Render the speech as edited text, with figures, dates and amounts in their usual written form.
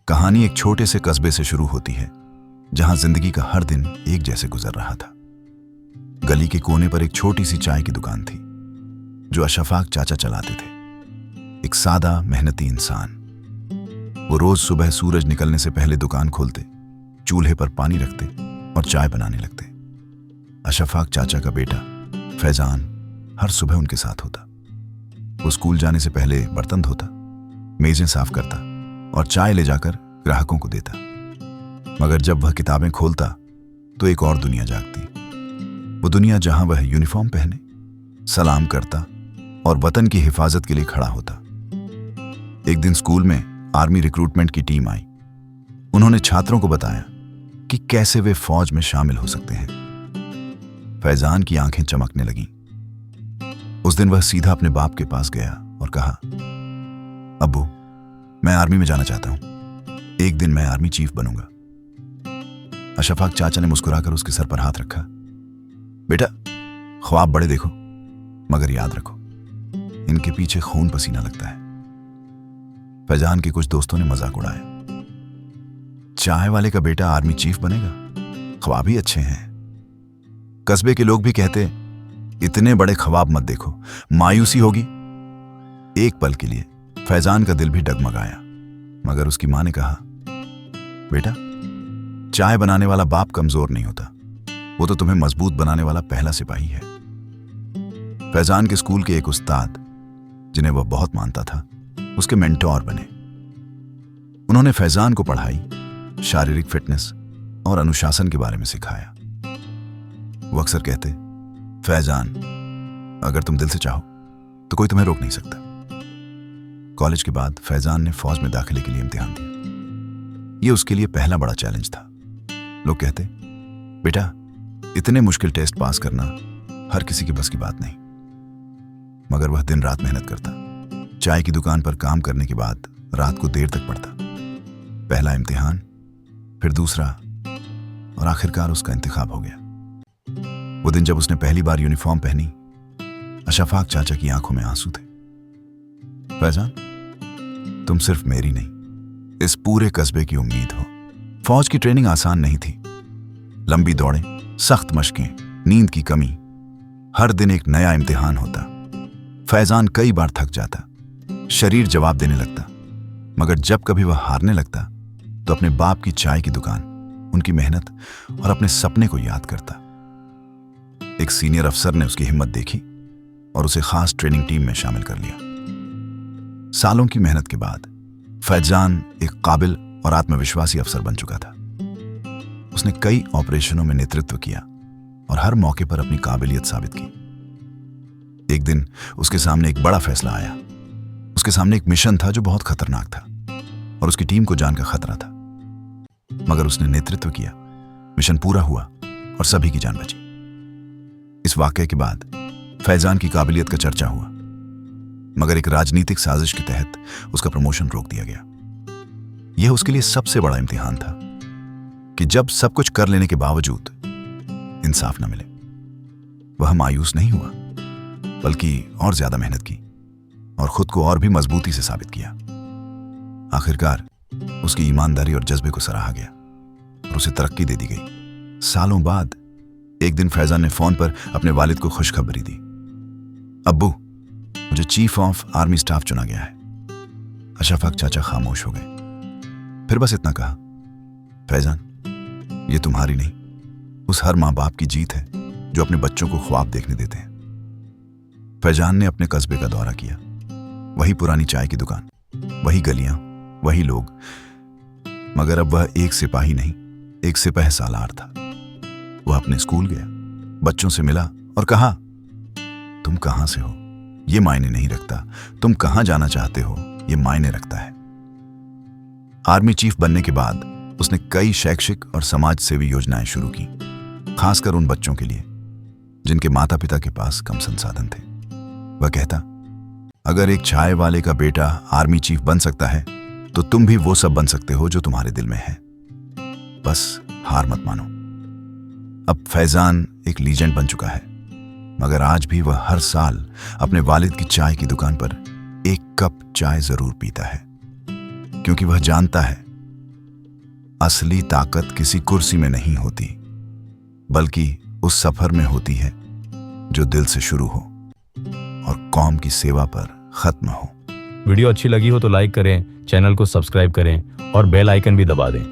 कहानी एक छोटे से कस्बे से शुरू होती है जहां जिंदगी का हर दिन एक जैसे गुजर रहा था। गली के कोने पर एक छोटी सी चाय की दुकान थी जो अशफाक चाचा चलाते थे। एक सादा मेहनती इंसान। वो रोज सुबह सूरज निकलने से पहले दुकान खोलते, चूल्हे पर पानी रखते और चाय बनाने लगते। अशफाक चाचा का बेटा फैजान हर सुबह उनके साथ होता। वो स्कूल जाने से पहले बर्तन धोता, मेजें साफ करता और चाय ले जाकर ग्राहकों को देता। मगर जब वह किताबें खोलता तो एक और दुनिया जागती। वो दुनिया जहां वह यूनिफॉर्म पहने, सलाम करता और वतन की हिफाजत के लिए खड़ा होता। एक दिन स्कूल में आर्मी रिक्रूटमेंट की टीम आई। उन्होंने छात्रों को बताया कि कैसे वे फौज में शामिल हो सकते हैं। फैजान की आंखें चमकने लगीं। उस दिन वह सीधा अपने बाप के पास गया और कहा, अब्बू, मैं आर्मी में जाना चाहता हूं। एक दिन मैं आर्मी चीफ बनूंगा। अशफाक चाचा ने मुस्कुराकर उसके सर पर हाथ रखा। बेटा, ख्वाब बड़े देखो, मगर याद रखो, इनके पीछे खून पसीना लगता है। फैजान के कुछ दोस्तों ने मजाक उड़ाया। चाय वाले का बेटा आर्मी चीफ बनेगा, ख्वाब ही अच्छे हैं। कस्बे के लोग भी कहते, इतने बड़े ख्वाब मत देखो, मायूसी होगी। एक पल के लिए फैजान का दिल भी डगमगाया, मगर उसकी मां ने कहा, बेटा, चाय बनाने वाला बाप कमजोर नहीं होता, वो तो तुम्हें मजबूत बनाने वाला पहला सिपाही है। फैजान के स्कूल के एक उस्ताद, जिन्हें वह बहुत मानता था, उसके मेंटोर बने। उन्होंने फैजान को पढ़ाई, शारीरिक फिटनेस और अनुशासन के बारे में सिखाया। वो अक्सर कहते, फैजान, अगर तुम दिल से चाहो तो कोई तुम्हें रोक नहीं सकता। कॉलेज के बाद फैजान ने फौज में दाखिले के लिए इम्तिहान दिया। ये उसके लिए पहला बड़ा चैलेंज था। लोग कहते, बेटा, इतने मुश्किल टेस्ट पास करना हर किसी के बस की बात नहीं। मगर वह दिन रात मेहनत करता। चाय की दुकान पर काम करने के बाद रात को देर तक पढ़ता। पहला इम्तिहान, फिर दूसरा, और आखिरकार उसका इंतखाब हो गया। वो दिन जब उसने पहली बार यूनिफॉर्म पहनी, अशफाक चाचा की आंखों में आंसू थे। फैजान, तुम सिर्फ मेरी नहीं, इस पूरे कस्बे की उम्मीद हो। फौज की ट्रेनिंग आसान नहीं थी। लंबी दौड़ें, सख्त मशकें, नींद की कमी, हर दिन एक नया इम्तिहान होता। फैजान कई बार थक जाता, शरीर जवाब देने लगता, मगर जब कभी वह हारने लगता तो अपने बाप की चाय की दुकान, उनकी मेहनत और अपने सपने को याद करता। एक सीनियर अफसर ने उसकी हिम्मत देखी और उसे खास ट्रेनिंग टीम में शामिल कर लिया। सालों की मेहनत के बाद फैजान एक काबिल और आत्मविश्वासी अफसर बन चुका था। उसने कई ऑपरेशनों में नेतृत्व किया और हर मौके पर अपनी काबिलियत साबित की। एक दिन उसके सामने एक बड़ा फैसला आया। उसके सामने एक मिशन था जो बहुत खतरनाक था और उसकी टीम को जान का खतरा था। मगर उसने नेतृत्व किया, मिशन पूरा हुआ और सभी की जान बची। इस वाकये के बाद फैजान की काबिलियत का चर्चा हुआ, मगर एक राजनीतिक साजिश के तहत उसका प्रमोशन रोक दिया गया। यह उसके लिए सबसे बड़ा इम्तिहान था कि जब सब कुछ कर लेने के बावजूद इंसाफ न मिले। वह मायूस नहीं हुआ, बल्कि और ज्यादा मेहनत की और खुद को और भी मजबूती से साबित किया। आखिरकार उसकी ईमानदारी और जज्बे को सराहा गया और उसे तरक्की दे दी गई। सालों बाद एक दिन फैजान ने फोन पर अपने वालिद को खुशखबरी दी, अब्बू, मुझे चीफ ऑफ आर्मी स्टाफ चुना गया है। अशफाक चाचा खामोश हो गए, फिर बस इतना कहा, फैजान, ये तुम्हारी नहीं, उस हर मां बाप की जीत है जो अपने बच्चों को ख्वाब देखने देते हैं। फैजान ने अपने कस्बे का दौरा किया। वही पुरानी चाय की दुकान, वही गलियां, वही लोग, मगर अब वह एक सिपाही नहीं, एक सिपह सालार था। वह अपने स्कूल गया, बच्चों से मिला और कहा, तुम कहां से हो ये मायने नहीं रखता, तुम कहां जाना चाहते हो ये मायने रखता है। आर्मी चीफ बनने के बाद उसने कई शैक्षिक और समाज सेवी योजनाएं शुरू की, खासकर उन बच्चों के लिए जिनके माता पिता के पास कम संसाधन थे। वह कहता, अगर एक चाय वाले का बेटा आर्मी चीफ बन सकता है तो तुम भी वो सब बन सकते हो जो तुम्हारे दिल में है। बस हार मत मानो। अब फैजान एक लीजेंड बन चुका है, मगर आज भी वह हर साल अपने वालिद की चाय की दुकान पर एक कप चाय जरूर पीता है, क्योंकि वह जानता है असली ताकत किसी कुर्सी में नहीं होती, बल्कि उस सफर में होती है जो दिल से शुरू हो और कौम की सेवा पर खत्म हो। वीडियो अच्छी लगी हो तो लाइक करें, चैनल को सब्सक्राइब करें और बेल आइकन भी दबा दें।